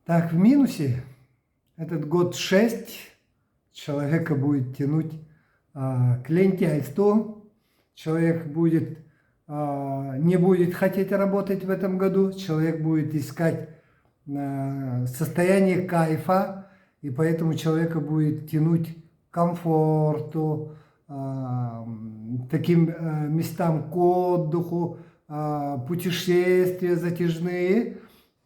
Так, в минусе этот год 6 человека будет тянуть к лентяйству, человек будет, не будет хотеть работать в этом году, человек будет искать состояние кайфа, и поэтому человека будет тянуть к комфорту, таким местам к отдыху, путешествия затяжные,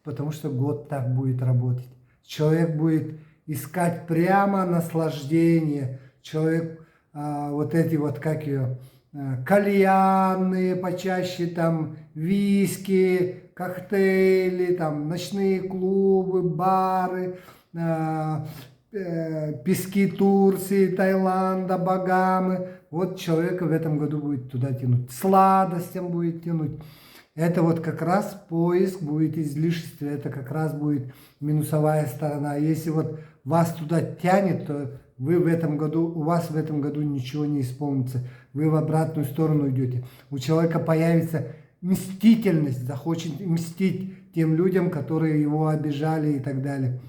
потому что год так будет работать. Человек будет искать прямо наслаждение. Человек вот эти вот, как ее, кальянные почаще, там, виски, коктейли, там, ночные клубы, бары, пески Турции, Таиланда, Багамы. Вот человека в этом году будет туда тянуть. Сладостям будет тянуть. Это вот как раз поиск будет излишества, это как раз будет минусовая сторона. Если вот вас туда тянет, то вы в этом году, у вас в этом году ничего не исполнится. Вы в обратную сторону идете. У человека появится мстительность, захочет мстить тем людям, которые его обижали и так далее.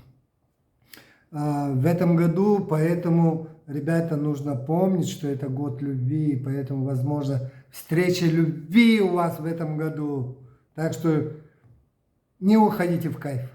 В этом году, поэтому, ребята, нужно помнить, что это год любви, поэтому, возможно, встреча любви у вас в этом году. Так что не уходите в кайф.